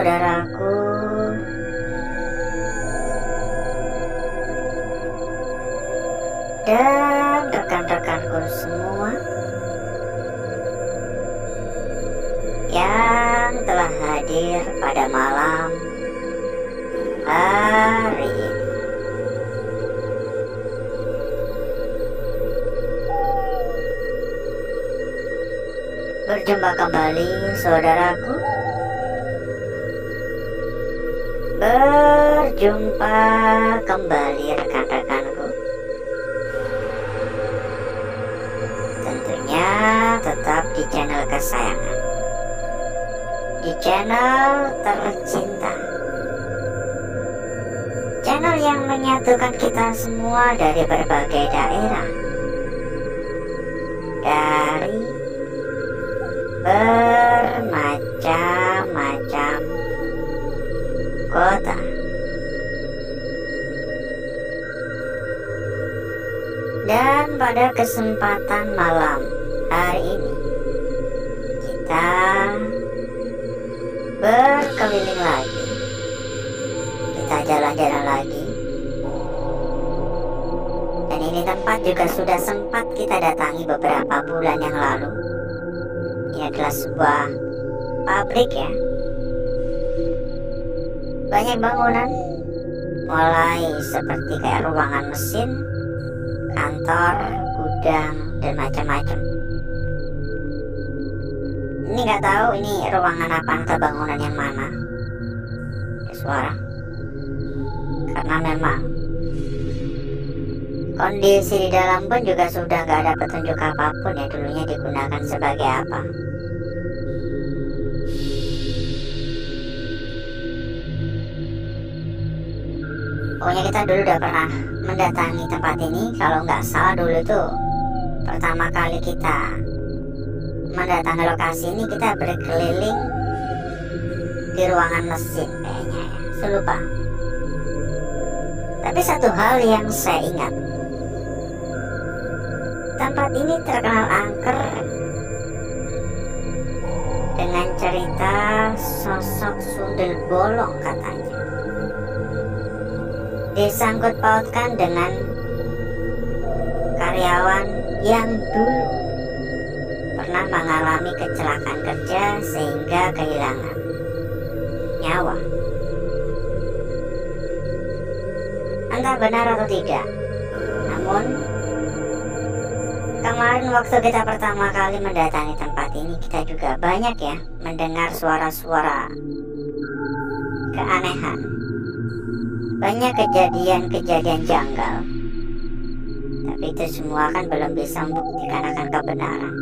saudaraku dan rekan-rekanku semua yang telah hadir pada malam hari ini. Berjumpa kembali saudaraku. Berjumpa kembali rekan-rekanku. Tentunya tetap di channel kesayangan, di channel tercinta, channel yang menyatukan kita semua dari berbagai daerah, dari bermacam-macam kota. Dan pada kesempatan malam hari ini kita berkeliling lagi, kita jalan-jalan lagi. Dan ini tempat juga sudah sempat kita datangi beberapa bulan yang lalu. Ini adalah sebuah pabrik ya. Banyak bangunan, mulai seperti kayak ruangan mesin, kantor, gudang, dan macam-macam. Ini nggak tahu ini ruangan apa atau bangunan yang mana. Ada suara. Karena memang kondisi di dalam pun juga sudah nggak ada petunjuk apapun ya, dulunya digunakan sebagai apa. Pokoknya kita dulu udah pernah mendatangi tempat ini. Kalau nggak salah dulu tuh pertama kali kita mendatangi lokasi ini kita berkeliling di ruangan mesin kayaknya ya, saya lupa. Tapi satu hal yang saya ingat, tempat ini terkenal angker dengan cerita sosok sundel bolong katanya. Disangkut pautkan dengan karyawan yang dulu pernah mengalami kecelakaan kerja sehingga kehilangan nyawa. Entah benar atau tidak, namun kemarin waktu kita pertama kali mendatangi tempat ini, kita juga banyak ya mendengar suara-suara keanehan. Banyak kejadian-kejadian janggal. Tapi itu semua kan belum bisa membuktikan akan kebenaran.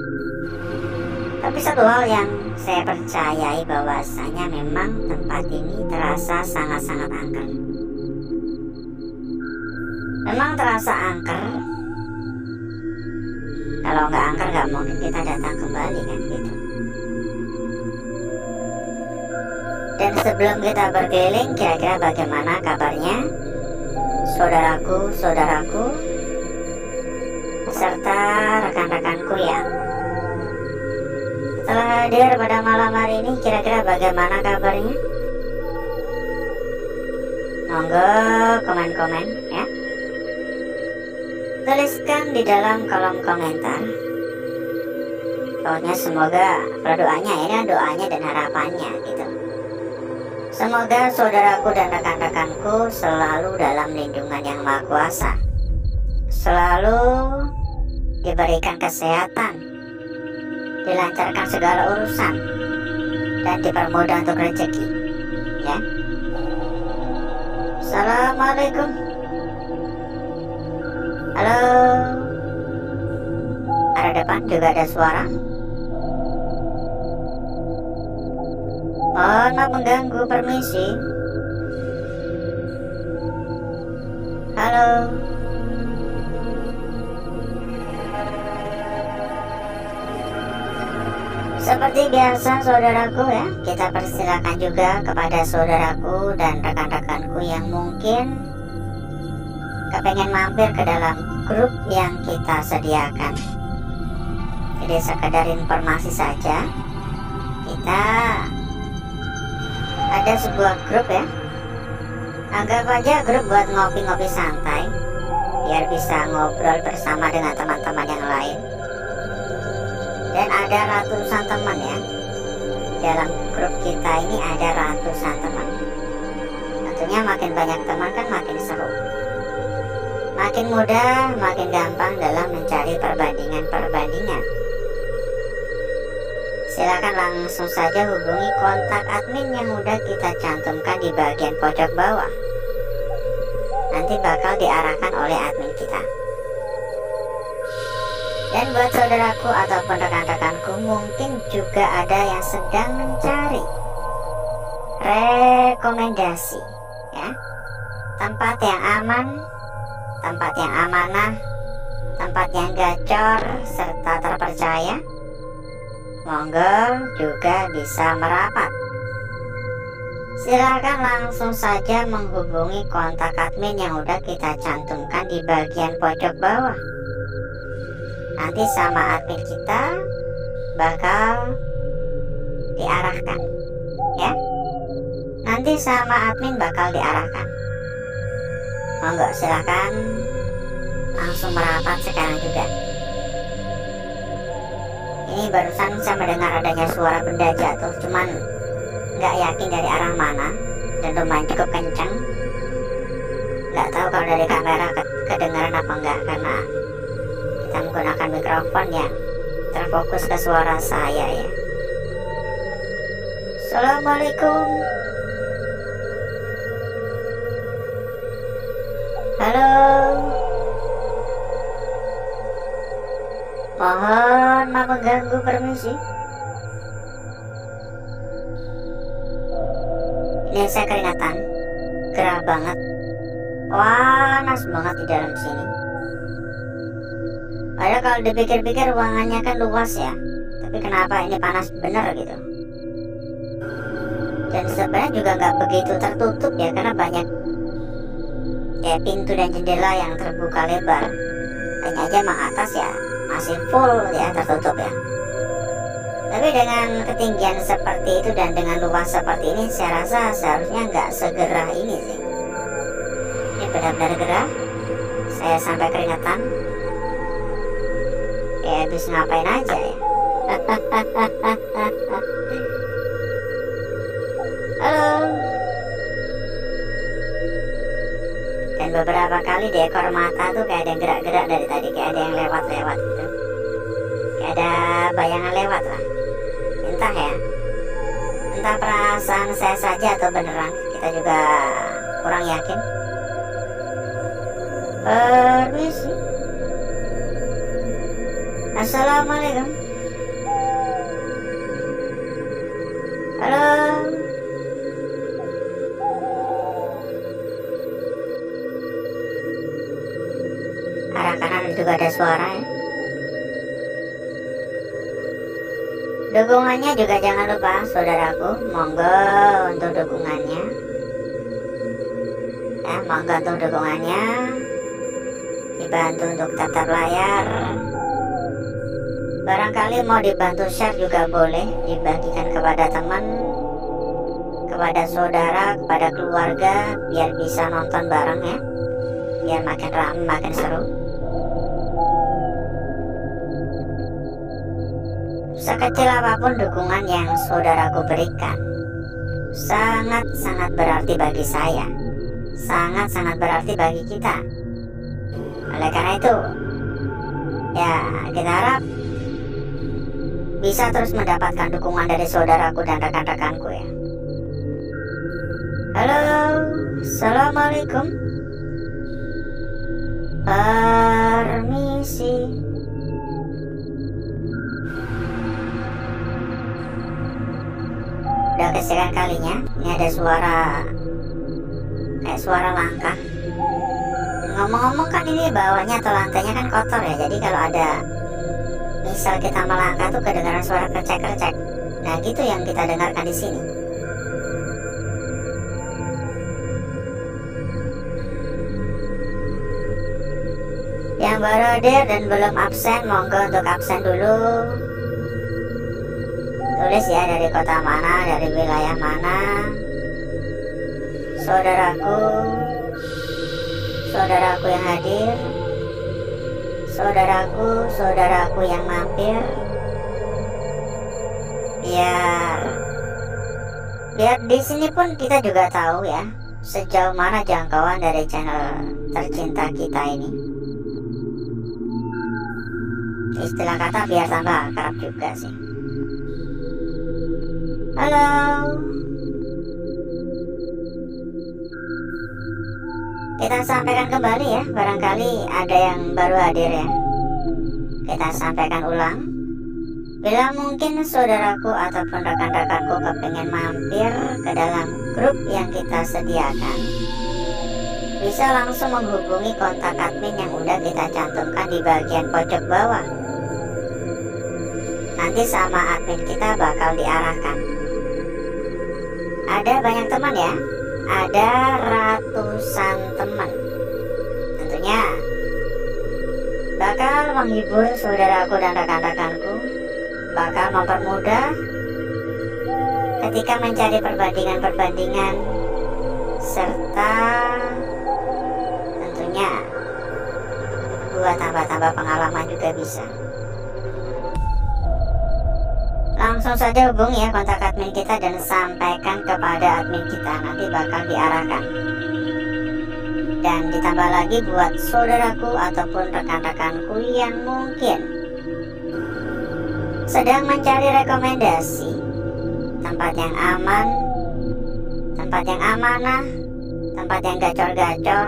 Tapi satu hal yang saya percayai bahwasanya memang tempat ini terasa sangat-sangat angker. Memang terasa angker. Kalau nggak angker nggak mungkin kita datang kembali kan gitu. Dan sebelum kita berkeliling, kira-kira bagaimana kabarnya saudaraku, serta rekan-rekanku yang telah hadir pada malam hari ini, kira-kira bagaimana kabarnya? Monggo komen-komen ya. Tuliskan di dalam kolom komentar. Pokoknya semoga doanya ini kan doanya dan harapannya gitu. Semoga saudaraku dan rekan-rekanku selalu dalam lindungan Yang Maha Kuasa, selalu diberikan kesehatan, dilancarkan segala urusan, dan dipermudah untuk rezeki ya. Assalamualaikum. Halo. Ada depan juga ada suara. Maaf mengganggu, permisi. Halo. Seperti biasa saudaraku ya, kita persilakan juga kepada saudaraku dan rekan-rekanku yang mungkin kepengen mampir ke dalam grup yang kita sediakan. Jadi sekedar informasi saja, kita ada sebuah grup ya. Anggap aja grup buat ngopi-ngopi santai, biar bisa ngobrol bersama dengan teman-teman yang lain. Dan ada ratusan teman ya. Dalam grup kita ini ada ratusan teman. Tentunya makin banyak teman kan makin seru. Makin mudah, makin gampang dalam mencari perbandingan-perbandingan. Silakan langsung saja hubungi kontak admin yang udah kita cantumkan di bagian pojok bawah. Nanti bakal diarahkan oleh admin kita. Dan buat saudaraku ataupun rekan-rekanku, mungkin juga ada yang sedang mencari rekomendasi ya, tempat yang aman, tempat yang amanah, tempat yang gacor serta terpercaya. Monggo juga bisa merapat. Silakan langsung saja menghubungi kontak admin yang udah kita cantumkan di bagian pojok bawah. Nanti sama admin kita bakal diarahkan ya. Nanti sama admin bakal diarahkan. Monggo silakan langsung merapat sekarang juga. Ini barusan saya mendengar adanya suara benda jatuh, cuman nggak yakin dari arah mana dan lumayan cukup kencang. Nggak tahu kalau dari kamera kedengaran apa enggak, karena kita menggunakan mikrofon yang terfokus ke suara saya ya. Assalamualaikum. Halo. Mohon maaf mengganggu, permisi. Ini saya keringatan, gerah banget, panas banget di dalam sini. Padahal kalau dipikir-pikir ruangannya kan luas ya, tapi kenapa ini panas bener gitu. Dan sebenarnya juga nggak begitu tertutup ya, karena banyak ya pintu dan jendela yang terbuka lebar. Hanya aja emang atas ya masih full ya, tertutup ya. Tapi dengan ketinggian seperti itu dan dengan luas seperti ini, saya rasa seharusnya nggak segerah ini sih. Ini benar-benar gerah, saya sampai keringetan. Ya habis ngapain aja ya. Halo. Dan beberapa kali di ekor mata tuh kayak ada yang gerak-gerak dari tadi, kayak ada yang lewat-lewat gitu, kayak ada bayangan lewat lah. Entah ya, entah perasaan saya saja atau beneran, kita juga kurang yakin. Permisi. Assalamualaikum. Halo. Arah kanan juga ada suara ya. Dukungannya juga jangan lupa saudaraku, monggo untuk dukungannya ya, monggo untuk dukungannya, dibantu untuk tatap layar. Barangkali mau dibantu share juga boleh, dibagikan kepada teman, kepada saudara, kepada keluarga, biar bisa nonton bareng ya, biar makin ramai, makin seru. Sekecil apapun dukungan yang saudaraku berikan, sangat-sangat berarti bagi saya, sangat-sangat berarti bagi kita. Oleh karena itu, ya kita harap bisa terus mendapatkan dukungan dari saudaraku dan rekan-rekanku ya. Halo, assalamualaikum. Permisi. Udah kesekian kalinya, ini ada suara kayak suara langkah. Ngomong-ngomong kan ini bawahnya atau lantainya kan kotor ya, jadi kalau ada misal kita melangkah tuh kedengaran suara krecek-krecek. Nah gitu yang kita dengarkan di sini. Yang baru hadir dan belum absen, monggo untuk absen dulu. Tulis ya dari kota mana, dari wilayah mana, saudaraku, saudaraku yang hadir, saudaraku, saudaraku yang mampir, biar di sini pun kita juga tahu ya sejauh mana jangkauan dari channel tercinta kita ini. Istilah kata biar tambah akrab juga sih. Halo, kita sampaikan kembali ya, barangkali ada yang baru hadir ya. Kita sampaikan ulang. Bila mungkin saudaraku ataupun rekan-rekanku kepingin mampir ke dalam grup yang kita sediakan, bisa langsung menghubungi kontak admin yang udah kita cantumkan di bagian pojok bawah. Nanti sama admin kita bakal diarahkan. Ada banyak teman ya, ada ratusan teman. Tentunya bakal menghibur saudaraku dan rekan-rekanku, bakal mempermudah ketika mencari perbandingan-perbandingan, serta tentunya buat tambah-tambah pengalaman juga bisa. Langsung saja hubungi ya kontak admin kita dan sampaikan kepada admin kita, nanti bakal diarahkan. Dan ditambah lagi buat saudaraku ataupun rekan-rekanku yang mungkin sedang mencari rekomendasi tempat yang aman, tempat yang amanah, tempat yang gacor-gacor,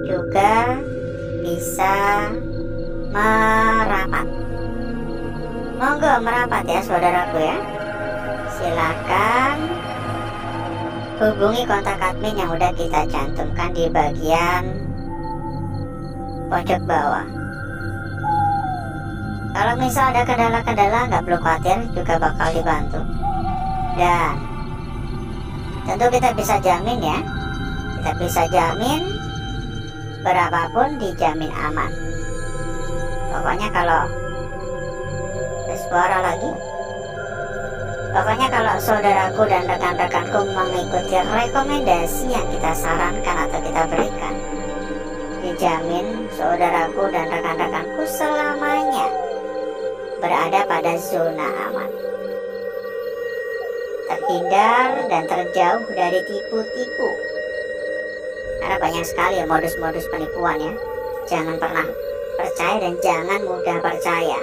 juga bisa merapat. Monggo merapat ya saudaraku ya. Silakan hubungi kontak admin yang udah kita cantumkan di bagian pojok bawah. Kalau misal ada kendala-kendala nggak perlu khawatir, juga bakal dibantu. Dan tentu kita bisa jamin ya, kita bisa jamin berapapun dijamin aman. Pokoknya kalau suara lagi, pokoknya kalau saudaraku dan rekan-rekanku mengikuti rekomendasi yang kita sarankan atau kita berikan, dijamin saudaraku dan rekan-rekanku selamanya berada pada zona aman, terhindar dan terjauh dari tipu-tipu. Karena banyak sekali ya modus-modus penipuan ya. Jangan pernah percaya dan jangan mudah percaya.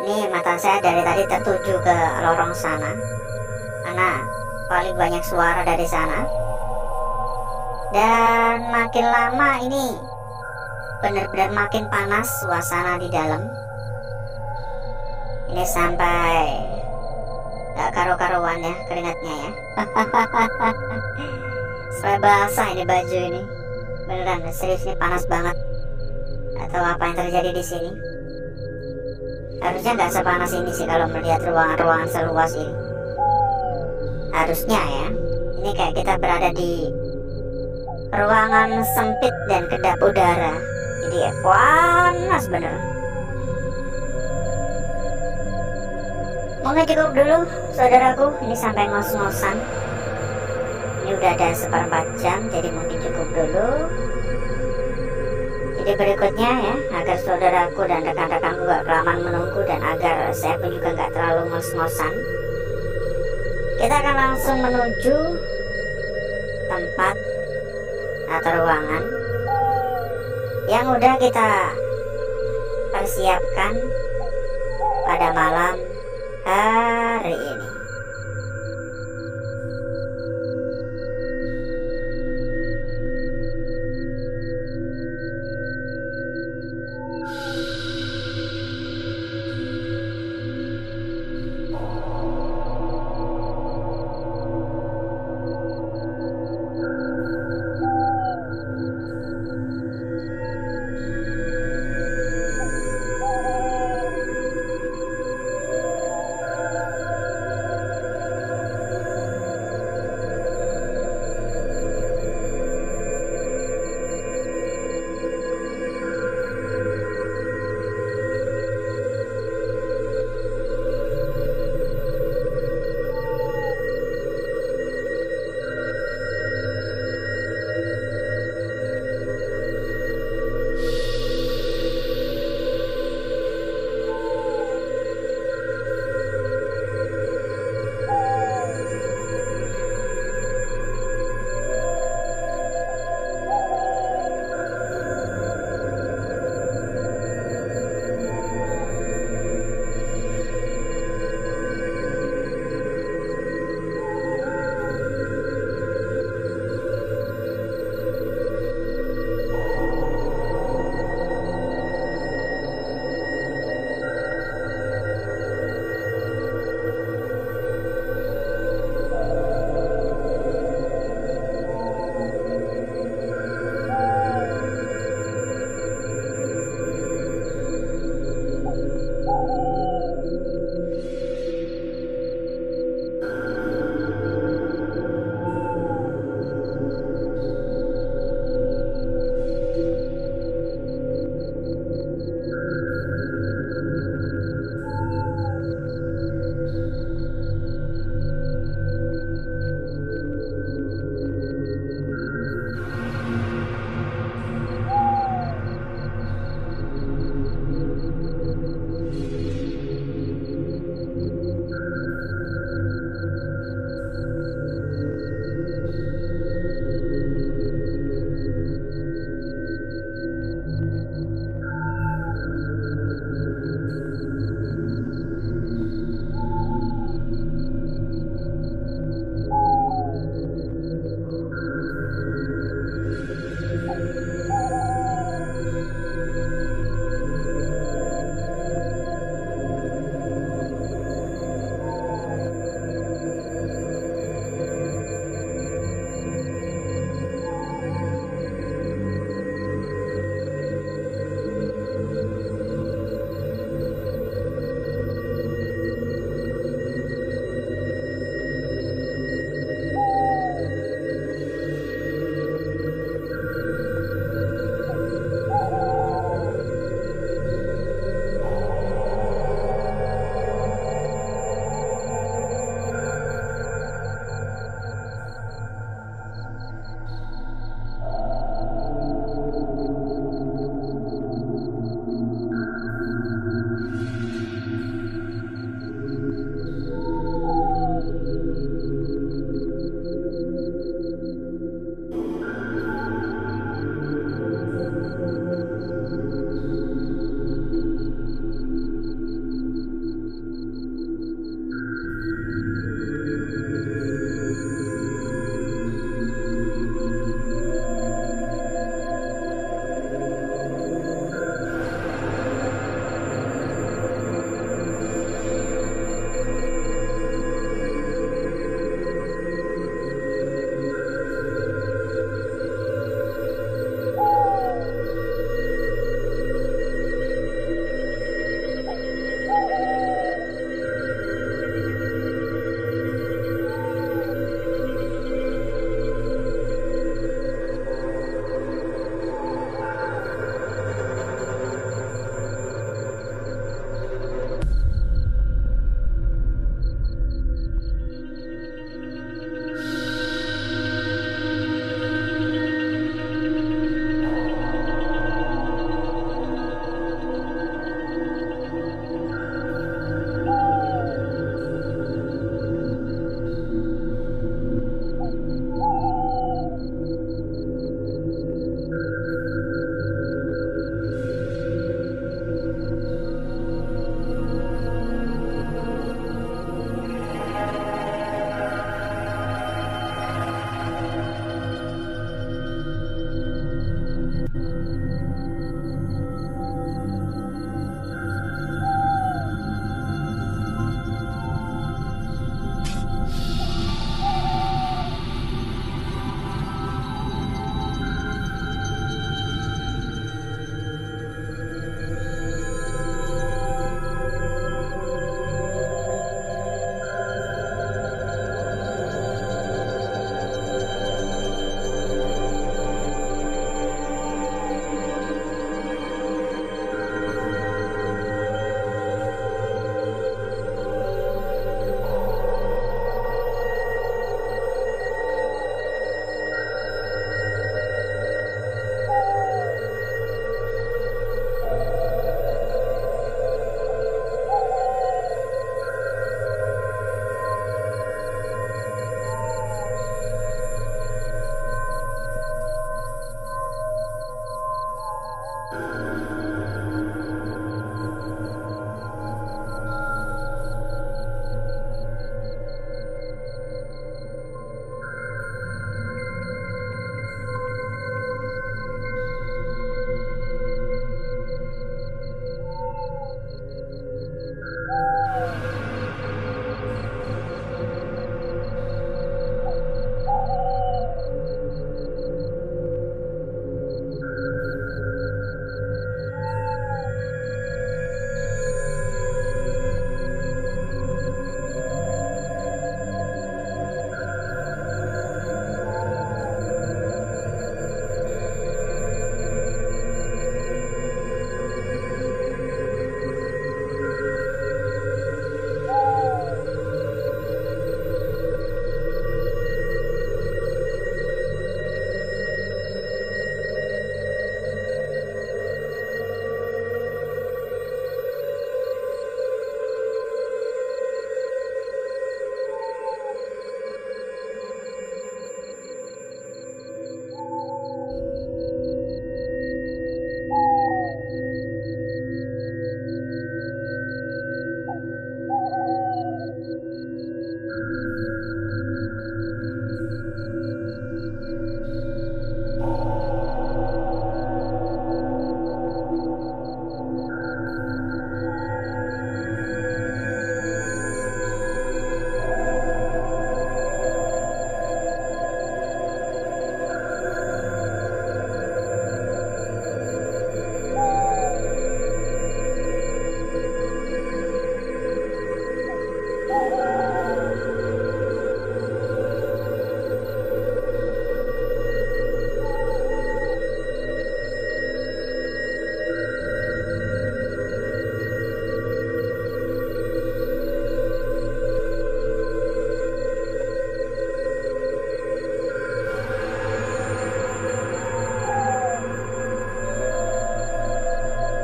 Ini mata saya dari tadi tertuju ke lorong sana, karena paling banyak suara dari sana. Dan makin lama ini benar-benar makin panas suasana di dalam. Ini sampai gak karu-karuan ya keringatnya ya. Sampai basah ini baju ini. Beneran serius, ini panas banget. Atau apa yang terjadi di sini? Harusnya nggak sepanas ini sih kalau melihat ruangan-ruangan seluas ini. Harusnya ya, ini kayak kita berada di ruangan sempit dan kedap udara. Jadi ya panas bener. Mungkin cukup dulu saudaraku, ini sampai ngos-ngosan. Ini udah ada 1/4 jam, jadi mungkin cukup dulu. Jadi berikutnya ya, agar saudaraku dan rekan-rekanku gak kelamaan menunggu dan agar saya pun juga gak terlalu ngos-ngosan, kita akan langsung menuju tempat atau ruangan yang udah kita persiapkan pada malam hari ini.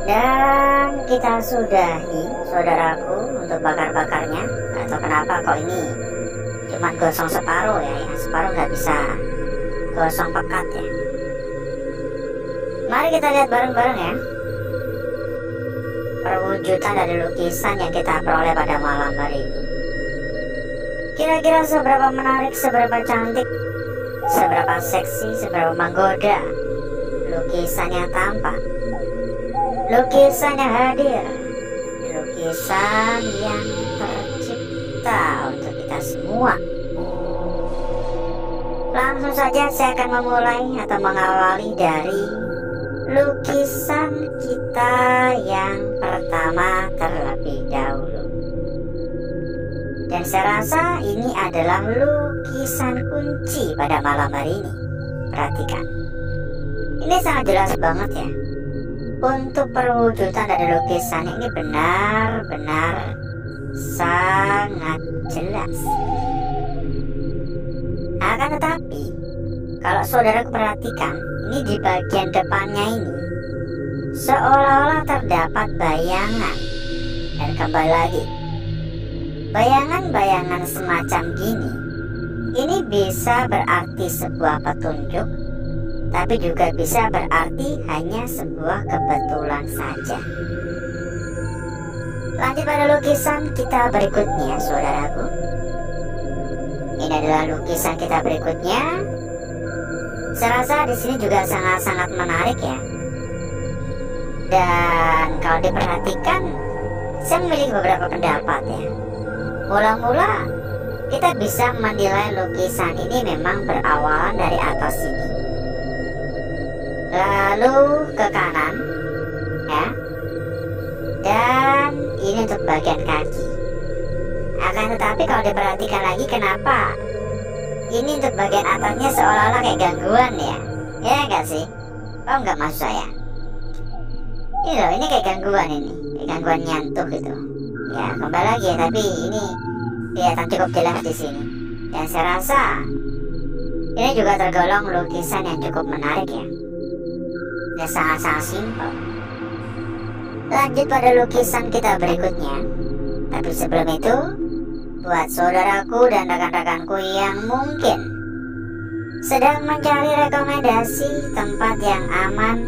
Dan kita sudahi, saudaraku, untuk bakar-bakarnya. Atau kenapa kok ini cuma gosong separuh ya, yang separuh nggak bisa gosong pekat ya. Mari kita lihat bareng-bareng ya perwujudan dari lukisan yang kita peroleh pada malam hari ini. Kira-kira seberapa menarik, seberapa cantik, seberapa seksi, seberapa menggoda lukisan yang tampak, lukisan yang hadir, lukisan yang tercipta untuk kita semua. Langsung saja saya akan memulai atau mengawali dari lukisan kita yang pertama terlebih dahulu. Dan saya rasa ini adalah lukisan kunci pada malam hari ini. Perhatikan, ini sangat jelas banget ya. Untuk perwujudan dari lukisan ini benar-benar sangat jelas. Akan tetapi, kalau saudara perhatikan, ini di bagian depannya ini seolah-olah terdapat bayangan. Dan kembali lagi, bayangan-bayangan semacam gini, ini bisa berarti sebuah petunjuk, tapi juga bisa berarti hanya sebuah kebetulan saja. Lanjut pada lukisan kita berikutnya, saudaraku. Ini adalah lukisan kita berikutnya. Saya rasa di sini juga sangat-sangat menarik ya. Dan kalau diperhatikan, saya memiliki beberapa pendapat ya. Mula-mula kita bisa menilai lukisan ini memang berawalan dari atas sini, lalu ke kanan ya, dan ini untuk bagian kaki. Akan tetapi kalau diperhatikan lagi, kenapa ini untuk bagian atasnya seolah-olah kayak gangguan ya? Ya enggak sih? Oh enggak, maksud saya ini loh, ini kayak gangguan, ini kayak gangguan nyantuk gitu ya. Kembali lagi ya, tapi ini kelihatan cukup jelas di sini. Dan saya rasa ini juga tergolong lukisan yang cukup menarik ya. Dan sangat-sangat simpel. Lanjut pada lukisan kita berikutnya. Tapi sebelum itu, buat saudaraku dan rekan-rekanku yang mungkin sedang mencari rekomendasi tempat yang aman,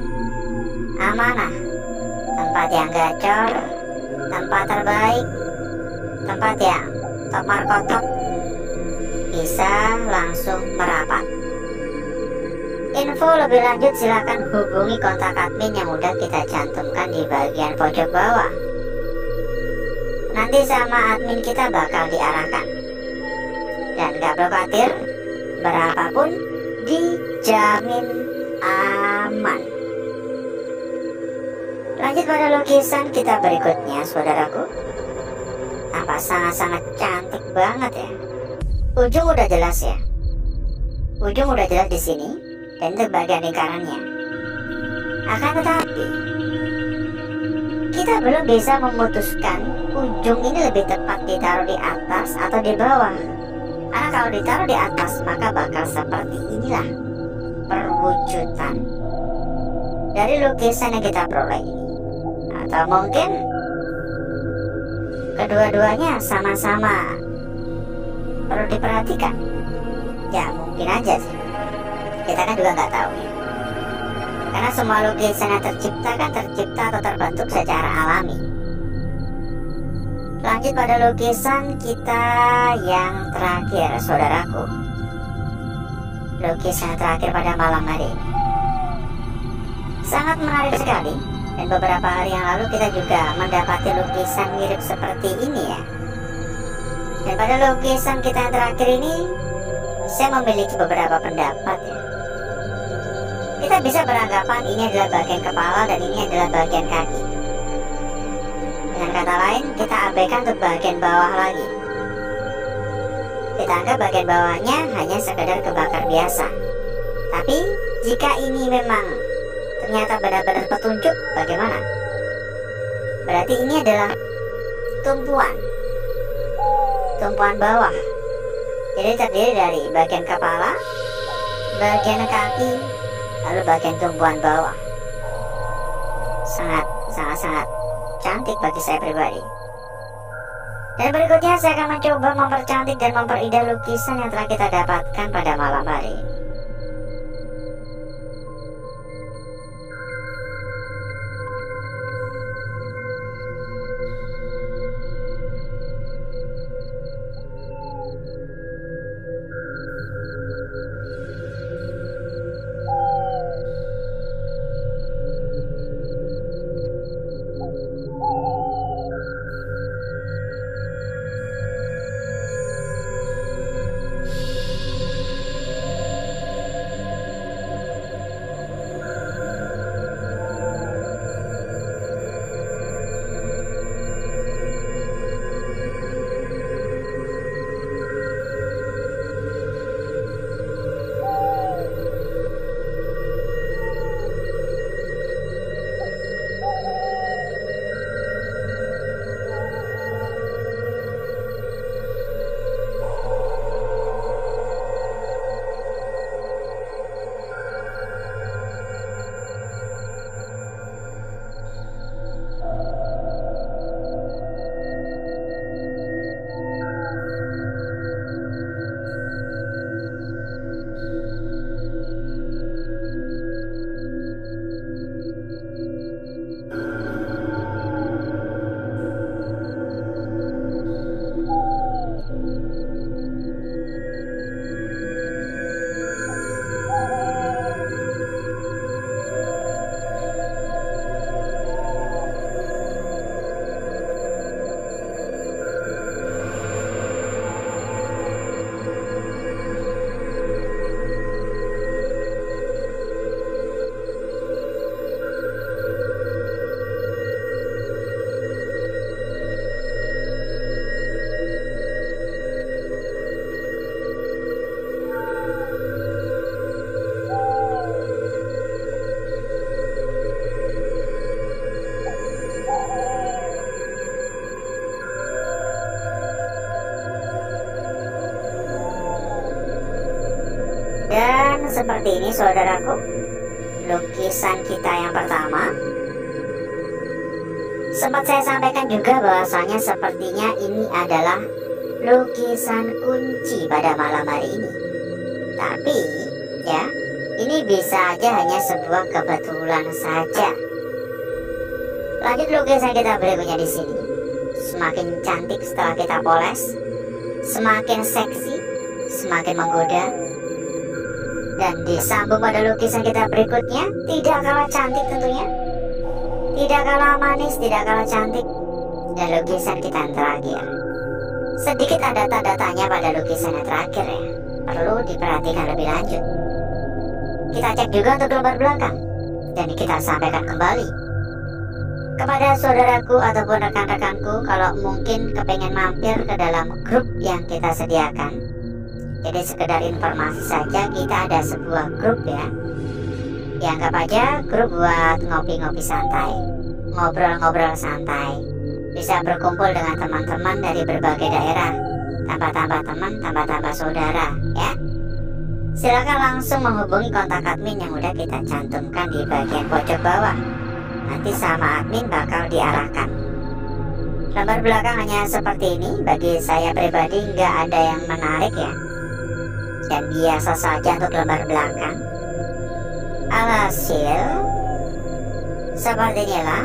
amanah, tempat yang gacor, tempat terbaik, tempat yang top markotop, bisa langsung merapat. Info lebih lanjut silakan hubungi kontak admin yang udah kita cantumkan di bagian pojok bawah. Nanti sama admin kita bakal diarahkan. Dan gak perlu khawatir, berapapun dijamin aman. Lanjut pada lukisan kita berikutnya, saudaraku. Tampak sangat-sangat cantik banget ya. Ujung udah jelas ya. Ujung udah jelas di sini, dan itu bagian lingkarannya. Akan tetapi, kita belum bisa memutuskan ujung ini lebih tepat ditaruh di atas atau di bawah. Karena kalau ditaruh di atas, maka bakal seperti inilah perwujudan dari lukisan yang kita peroleh ini. Atau mungkin kedua-duanya sama-sama perlu diperhatikan. Ya mungkin aja sih, kita kan juga nggak tahu ya. Karena semua lukisan yang tercipta kan tercipta atau terbentuk secara alami. Lanjut pada lukisan kita yang terakhir, saudaraku. Lukisan yang terakhir pada malam hari ini sangat menarik sekali. Dan beberapa hari yang lalu kita juga mendapati lukisan mirip seperti ini ya. Dan pada lukisan kita yang terakhir ini, saya memiliki beberapa pendapat ya. Kita bisa beranggapan ini adalah bagian kepala dan ini adalah bagian kaki. Dengan kata lain, kita abaikan untuk bagian bawah lagi. Kita anggap bagian bawahnya hanya sekedar kebakar biasa. Tapi jika ini memang ternyata benar-benar petunjuk, bagaimana? Berarti ini adalah tumpuan bawah. Jadi terdiri dari bagian kepala, bagian kaki, lalu bagian tumpuan bawah. sangat cantik bagi saya pribadi. Dan berikutnya saya akan mencoba mempercantik dan memperindah lukisan yang telah kita dapatkan pada malam hari ini. Dan seperti ini saudaraku, lukisan kita yang pertama. Sempat saya sampaikan juga bahwasanya sepertinya ini adalah lukisan kunci pada malam hari ini. Tapi ya, ini bisa aja hanya sebuah kebetulan saja. Lanjut lukisan kita berikutnya di sini. Semakin cantik setelah kita poles, semakin seksi, semakin menggoda. Dan disambung pada lukisan kita berikutnya, tidak kalah cantik tentunya, tidak kalah manis, tidak kalah cantik. Dan lukisan kita yang terakhir, sedikit ada tanda tanya pada lukisan yang terakhir ya, perlu diperhatikan lebih lanjut. Kita cek juga untuk gambar belakang, dan kita sampaikan kembali kepada saudaraku ataupun rekan-rekanku kalau mungkin kepengen mampir ke dalam grup yang kita sediakan. Jadi sekedar informasi saja, kita ada sebuah grup ya, dianggap aja grup buat ngopi-ngopi santai, ngobrol-ngobrol santai, bisa berkumpul dengan teman-teman dari berbagai daerah, tambah-tambah teman, tambah-tambah saudara ya. Silakan langsung menghubungi kontak admin yang udah kita cantumkan di bagian pojok bawah. Nanti sama admin bakal diarahkan. Lembar belakang hanya seperti ini. Bagi saya pribadi nggak ada yang menarik ya, dan biasa saja untuk lembar belakang. Alhasil seperti inilah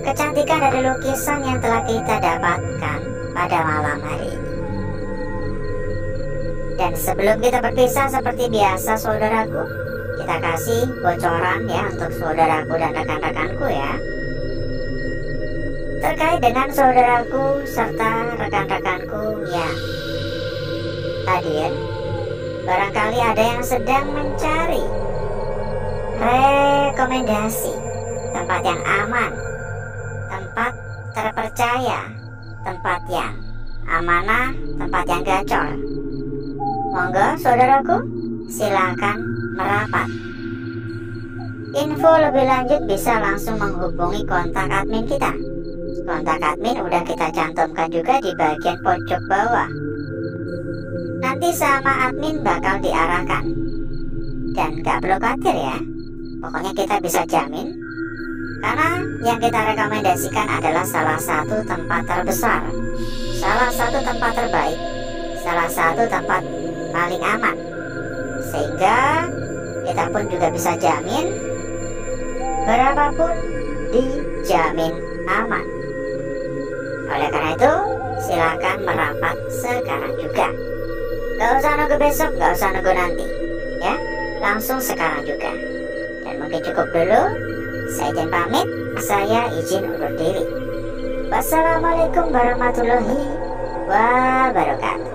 kecantikan dari lukisan yang telah kita dapatkan pada malam hari ini. Dan sebelum kita berpisah seperti biasa saudaraku, kita kasih bocoran ya untuk saudaraku dan rekan-rekanku ya, terkait dengan saudaraku serta rekan-rekanku yang hadir. Barangkali ada yang sedang mencari rekomendasi tempat yang aman, tempat terpercaya, tempat yang amanah, tempat yang gacor. Monggo saudaraku, silakan merapat. Info lebih lanjut bisa langsung menghubungi kontak admin kita. Kontak admin udah kita cantumkan juga di bagian pojok bawah. Nanti sama admin bakal diarahkan. Dan gak perlu khawatir ya, pokoknya kita bisa jamin Karena yang kita rekomendasikan adalah salah satu tempat terbesar, salah satu tempat terbaik, salah satu tempat paling aman, sehingga kita pun juga bisa jamin berapapun dijamin aman. Oleh karena itu, silakan merapat sekarang juga. Gak usah nunggu besok, gak usah nunggu nanti, ya, langsung sekarang juga. Dan mungkin cukup dulu. Saya izin pamit, saya izin undur diri. Wassalamualaikum warahmatullahi wabarakatuh.